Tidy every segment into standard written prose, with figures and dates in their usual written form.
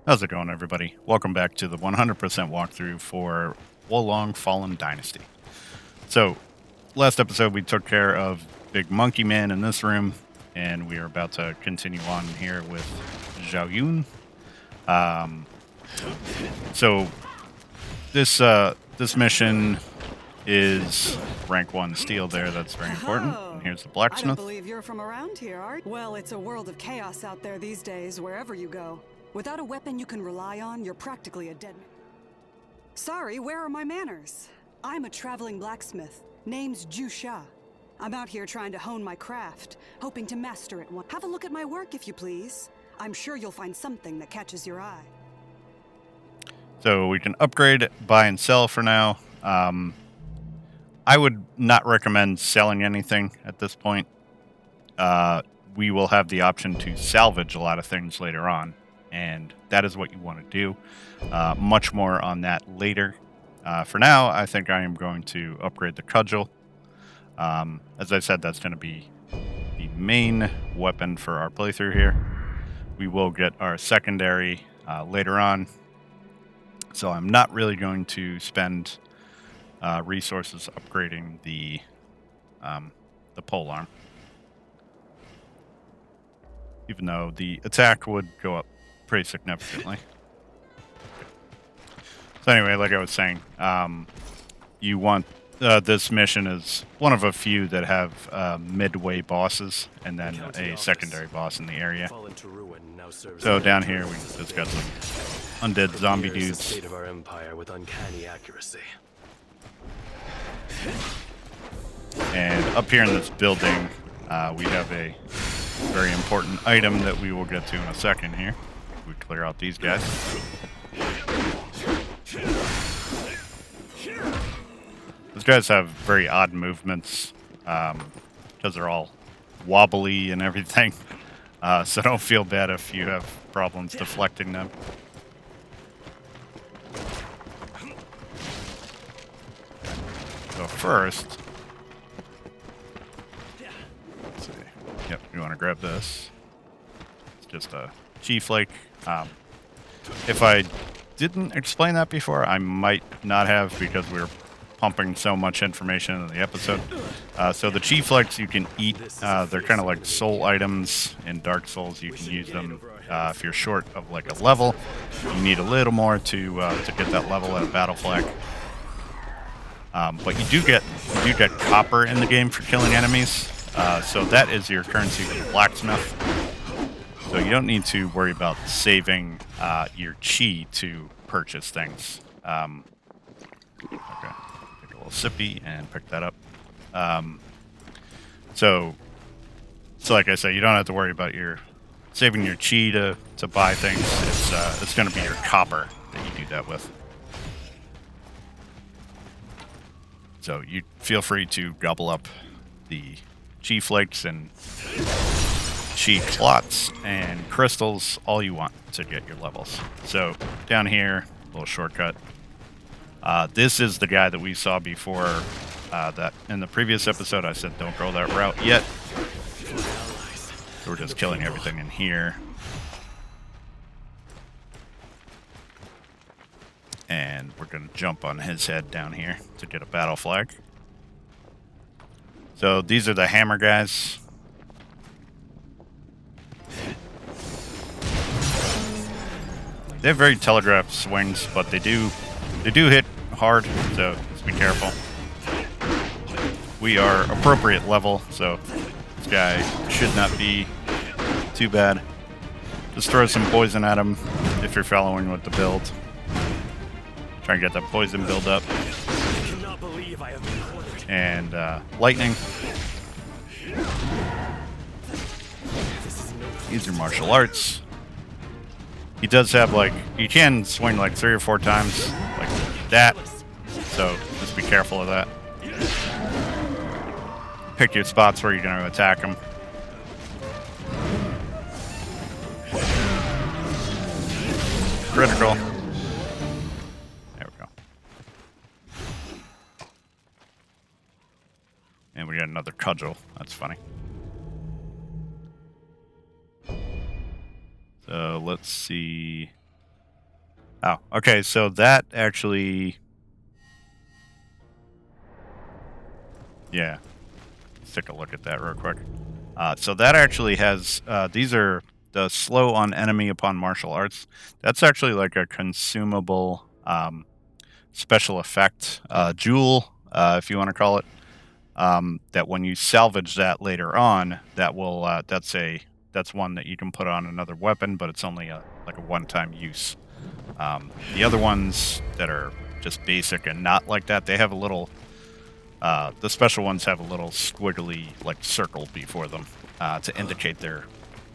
How's it going, everybody? Welcome back to the 100% walkthrough for Wo Long Fallen Dynasty. So, last episode we took care of Big Monkey Man in this room, and we are about to continue on here with Zhao Yun. So, this mission is rank 1 steel there. That's very important. And here's the blacksmith. I don't believe you're from around here, are you? Well, it's a world of chaos out there these days, wherever you go. Without a weapon you can rely on, you're practically a dead man. Sorry, where are my manners? I'm a traveling blacksmith. Name's Ju Sha. I'm out here trying to hone my craft, hoping to master it one. Have a look at my work, if you please. I'm sure you'll find something that catches your eye. So we can upgrade, buy, and sell for now. I would not recommend selling anything at this point. We will have the option to salvage a lot of things later on, and that is what you want to do. Much more on that later. For now, I think I am going to upgrade the cudgel. As I said, that's going to be the main weapon for our playthrough here. We will get our secondary later on, so I'm not really going to spend resources upgrading the polearm, even though the attack would go up pretty significantly. So anyway, like I was saying, you want this mission is one of a few that have midway bosses and then a secondary boss in the area. So down here we just got some undead zombie dudes. State of our empire with uncanny accuracy. And up here in this building, we have a very important item that we will get to in a second here. We clear out these guys. These guys have very odd movements because they're all wobbly and everything. So don't feel bad if you have problems deflecting them. So first, let's see. Yep, you want to grab this. It's just a G-flake. If I didn't explain that before, I might not have because we were pumping so much information in the episode. So the G-flakes you can eat. They're kind of like soul items in Dark Souls. You can use them if you're short of like a level. You need a little more to get that level at a battle flag. But you do get copper in the game for killing enemies, so that is your currency with the blacksmith. So you don't need to worry about saving your chi to purchase things. Okay, take a little sippy and pick that up. So like I said, you don't have to worry about your saving your chi to buy things. It's going to be your copper that you do that with. So you feel free to gobble up the chi flakes and chi clots and crystals all you want to get your levels. So down here, a little shortcut. This is the guy that we saw before. That in the previous episode I said don't go that route yet. So we're just killing everything in here. And we're going to jump on his head down here to get a battle flag. So these are the hammer guys. They have very telegraphed swings, but they do hit hard, so just be careful. We are appropriate level, so this guy should not be too bad. Just throw some poison at him if you're following with the build. Try and get that poison build up. And lightning. These are martial arts. He does have you can swing like 3 or 4 times like that. So just be careful of that. Pick your spots where you're going to attack him. Critical. And we got another cudgel. That's funny. So let's see. Oh, okay, so that actually... Yeah, let's take a look at that real quick. So that actually has... these are the slow on enemy upon martial arts. That's actually like a consumable special effect, jewel, if you want to call it. That when you salvage that later on, that will that's one that you can put on another weapon, but it's only like a one-time use. The other ones that are just basic and not like that, they have a little. The special ones have a little squiggly like circle before them to indicate they're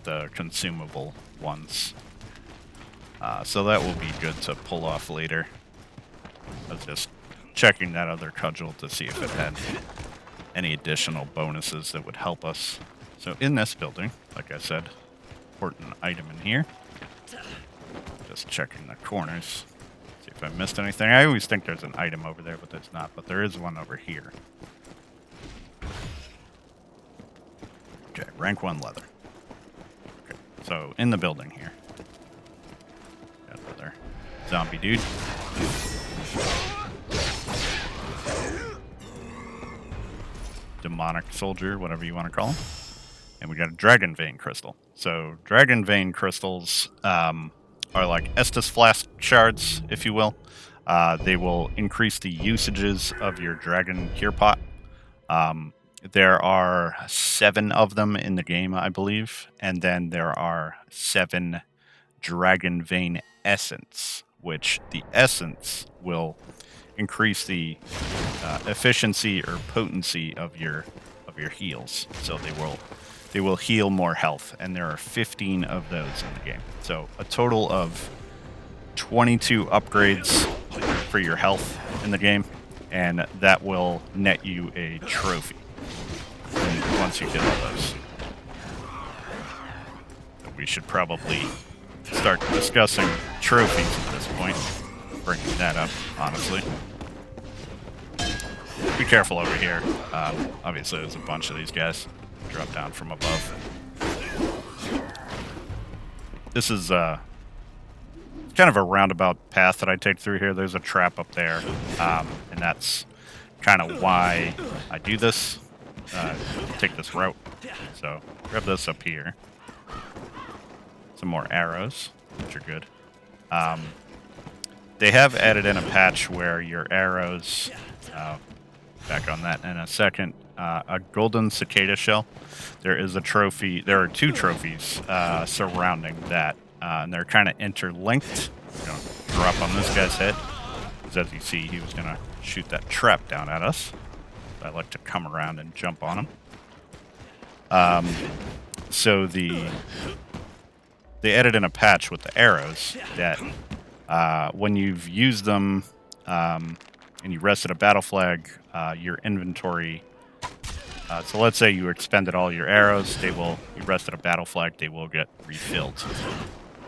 the consumable ones. So that will be good to pull off later. I was just checking that other cudgel to see if it had any additional bonuses that would help us. So in this building, like I said, important item in here. Just checking the corners. See if I missed anything. I always think there's an item over there, but there's not. But there is one over here. Okay, rank 1 leather. Okay, so in the building here. Got another zombie dude. Demonic soldier, whatever you want to call him. And we got a dragon vein crystal. So dragon vein crystals are like Estus flask shards, if you will. They will increase the usages of your dragon cure pot. There are 7 of them in the game, I believe, and then there are 7 dragon vein essence, which the essence will increase the efficiency or potency of your heals. So they will heal more health, and there are 15 of those in the game. So a total of 22 upgrades for your health in the game, and that will net you a trophy once you get all those. So we should probably start discussing trophies at this point. Bringing that up, honestly. Be careful over here. Obviously, there's a bunch of these guys. Drop down from above. This is kind of a roundabout path that I take through here. There's a trap up there, and that's kind of why I do this. Take this route. So, grab this up here. Some more arrows, which are good. They have added in a patch where your arrows, back on that in a second, a golden cicada shell. There is a trophy, there are 2 trophies surrounding that, and they're kind of interlinked. We're going to drop on this guy's head, because as you see, he was going to shoot that trap down at us. So I like to come around and jump on him. So they added in a patch with the arrows that when you've used them and you rested a battle flag, your inventory... so let's say you expended all your arrows, you rested a battle flag, they will get refilled.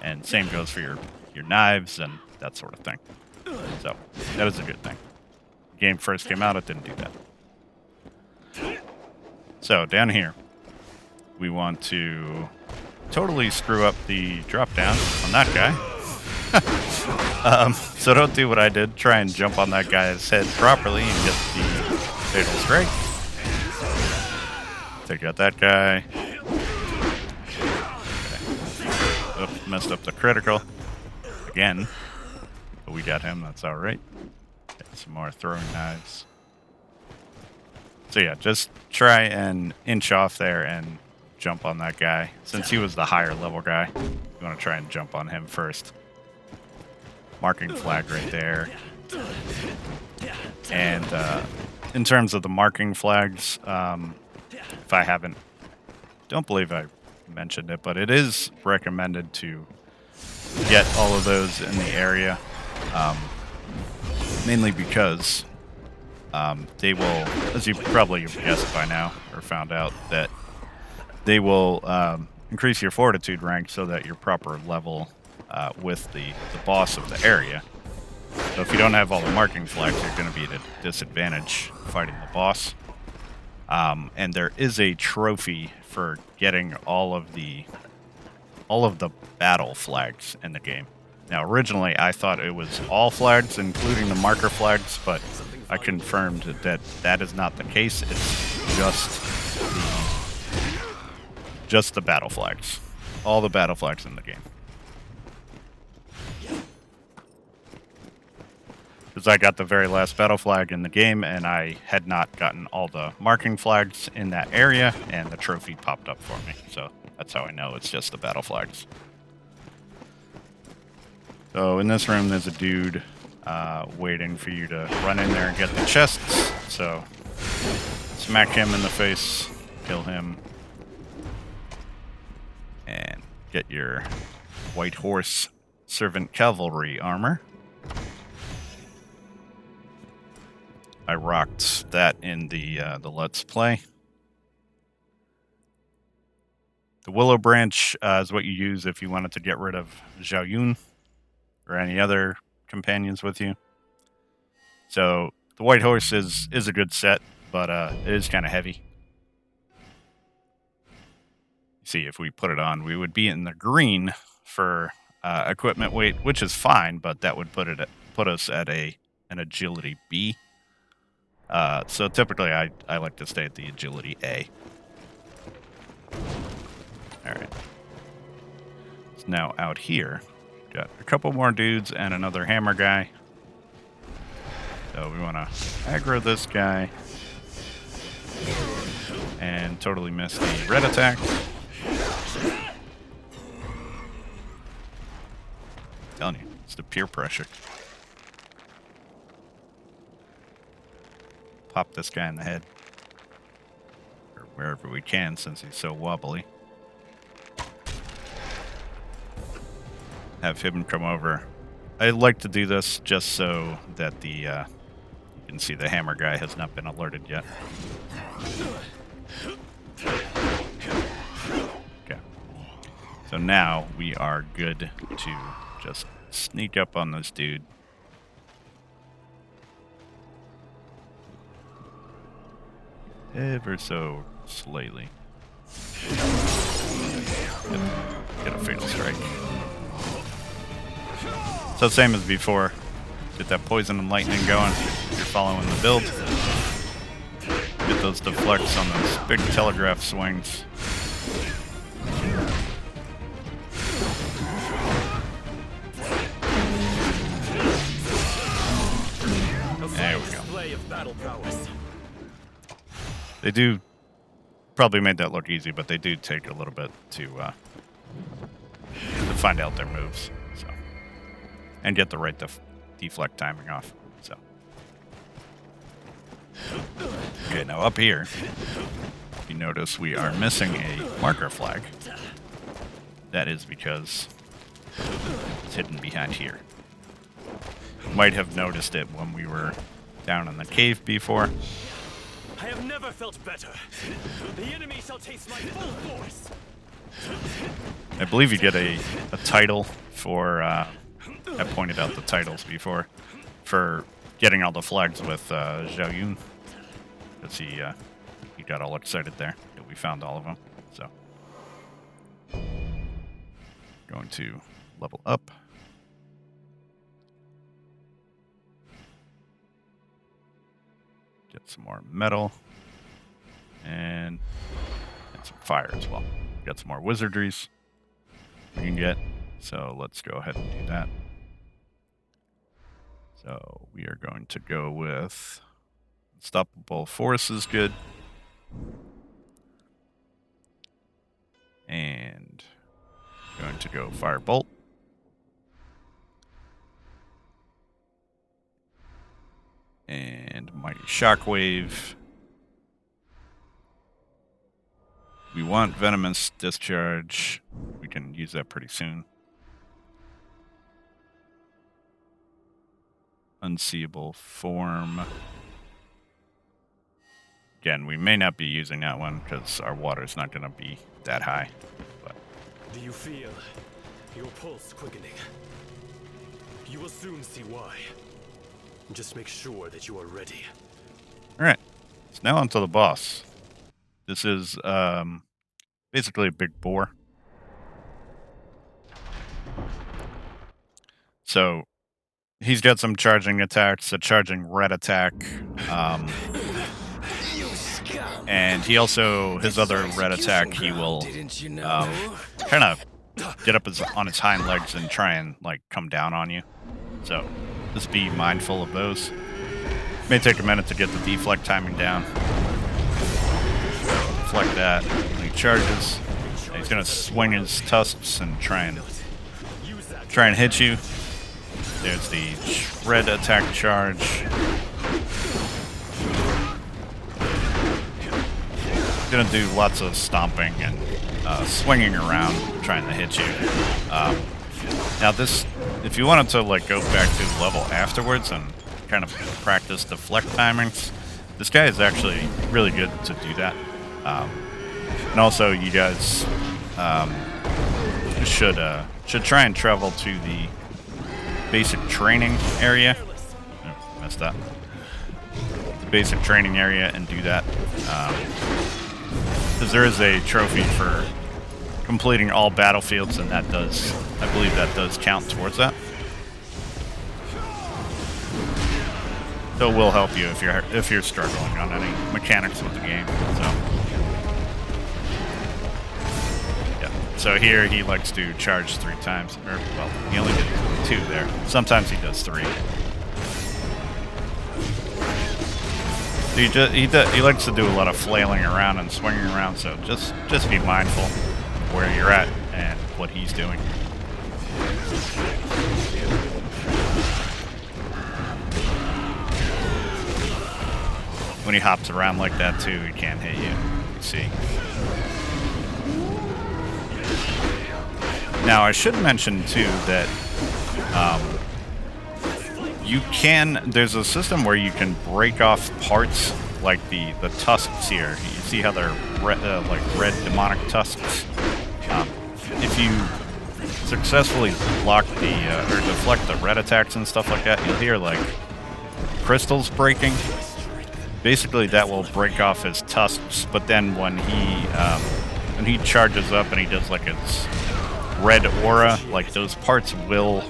And same goes for your knives and that sort of thing. So, that is a good thing. The game first came out, it didn't do that. So, down here, we want to totally screw up the drop down on that guy. So don't do what I did. Try and jump on that guy's head properly and get the fatal strike. Take out that guy. Okay. Oops, messed up the critical. Again. But we got him, that's alright. Get some more throwing knives. So yeah, just try and inch off there and jump on that guy. Since he was the higher level guy, you want to try and jump on him first. Marking flag right there. And in terms of the marking flags, if I don't believe I mentioned it, but it is recommended to get all of those in the area, mainly because they will, as you probably have guessed by now, or found out, that they will increase your fortitude rank so that you're proper level with the boss of the area. So if you don't have all the marking flags, you're going to be at a disadvantage fighting the boss. And there is a trophy for getting all of the battle flags in the game. Now, originally, I thought it was all flags, including the marker flags, but I confirmed that that is not the case. It's just the battle flags. All the battle flags in the game. Because I got the very last battle flag in the game, and I had not gotten all the marking flags in that area, and the trophy popped up for me. So that's how I know it's just the battle flags. So in this room, there's a dude waiting for you to run in there and get the chests. So smack him in the face, kill him, and get your White Horse Servant Cavalry armor. I rocked that in the Let's Play. The Willow Branch is what you use if you wanted to get rid of Zhao Yun or any other companions with you. So the White Horse is a good set, but it is kind of heavy. See, if we put it on, we would be in the green for equipment weight, which is fine, but that would put us at an agility B. So typically, I like to stay at the agility A. All right. So now out here, got a couple more dudes and another hammer guy. So we want to aggro this guy and totally miss the red attack. Telling you, it's the peer pressure. Pop this guy in the head. Or wherever we can, since he's so wobbly. Have him come over. I like to do this just so that the you can see the hammer guy has not been alerted yet. Okay. So now we are good to just sneak up on this dude. Ever so slightly. Get a fatal strike. So same as before. Get that poison and lightning going. You're following the build. Get those deflects on those big telegraph swings. There we go. They do probably made that look easy, but they do take a little bit to find out their moves, so and get the right deflect timing off. So okay, now up here, you notice we are missing a marker flag. That is because it's hidden behind here. You might have noticed it when we were down in the cave before. I have never felt better. The enemy shall taste my full force. I believe you get a title for, I pointed out the titles before, for getting all the flags with Zhao Yun. Because he got all excited there that we found all of them. So, going to level up. Get some more metal and some fire as well. Got some more wizardries we can get. So let's go ahead and do that. So we are going to go with Unstoppable Force is good. And going to go Firebolt. And Mighty Shockwave. We want Venomous Discharge. We can use that pretty soon. Unseeable Form. Again, we may not be using that one because our water's not going to be that high. But do you feel your pulse quickening? You will soon see why. Just make sure that you are ready. Alright, so now onto the boss. This is basically a big boar. So he's got some charging attacks, a charging red attack, and he also, his other red attack, he will kind of get up on his hind legs and try and like come down on you. So just be mindful of those. May take a minute to get the deflect timing down. Deflect that when he charges. He's gonna swing his tusks and try and hit you. There's the red attack charge. Gonna do lots of stomping and swinging around, trying to hit you. Now this, if you wanted to like go back to the level afterwards and kind of practice deflect timings, this guy is actually really good to do that. And also, you guys should try and travel to the basic training area. Oh, messed up. The basic training area and do that. Because there is a trophy for completing all battlefields, and that does, I believe that does count towards that. So it will help you if you're struggling on any mechanics with the game. So here he likes to charge 3 times, or well, he only did 2 there. Sometimes he does 3. He likes to do a lot of flailing around and swinging around, so just be mindful of where you're at and what he's doing. When he hops around like that too, he can't hit you. You see. Now I should mention too that there's a system where you can break off parts like the tusks here. You see how they're like red demonic tusks. If you successfully block or deflect the red attacks and stuff like that, you'll hear like crystals breaking. Basically, that will break off his tusks. But then when he charges up and he does like his red aura, like those parts will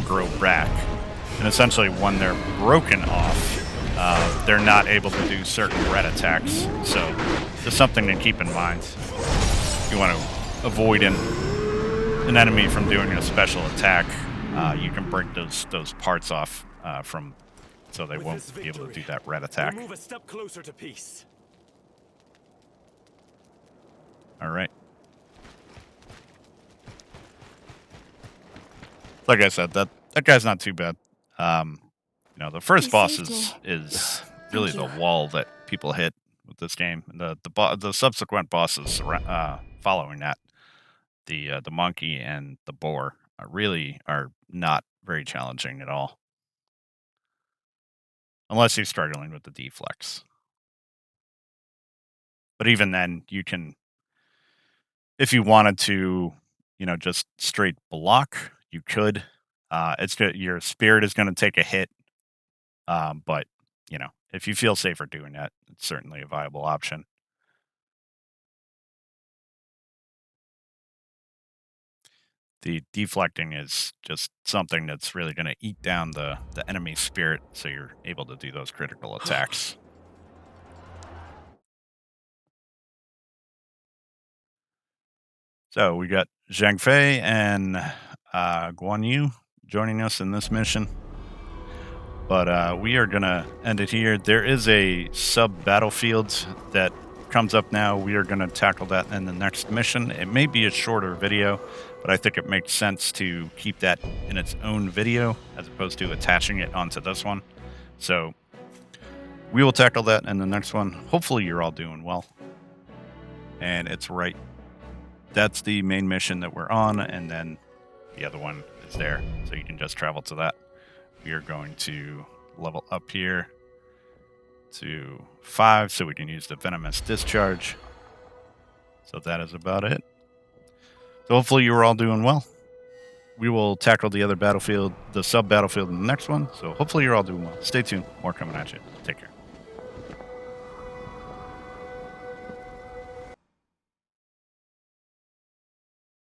grow back. And essentially, when they're broken off, they're not able to do certain red attacks. So just something to keep in mind. You want to avoid an enemy from doing a special attack. You can break those parts off so they won't be able to do that red attack. Move a step closer to peace. All right. Like I said, that guy's not too bad. The first boss is really the wall that people hit with this game. The subsequent bosses following that, the monkey and the boar, really are not very challenging at all, unless you're struggling with the deflex. But even then, you can, if you wanted to, just straight block, you could. It's good. Your spirit is going to take a hit, but if you feel safer doing that, it's certainly a viable option. The deflecting is just something that's really going to eat down the enemy spirit, so you're able to do those critical attacks. So we got Zhang Fei and Guan Yu joining us in this mission. But we are going to end it here. There is a sub-battlefield that comes up now. We are going to tackle that in the next mission. It may be a shorter video, but I think it makes sense to keep that in its own video as opposed to attaching it onto this one. So we will tackle that in the next one. Hopefully you're all doing well. And it's right. That's the main mission that we're on, and then the other one is there. So you can just travel to that. We are going to level up here to 5 so we can use the Venomous Discharge. So that is about it. So hopefully you are all doing well. We will tackle the other battlefield, the sub-battlefield in the next one. So hopefully you're all doing well. Stay tuned. More coming at you. Take care.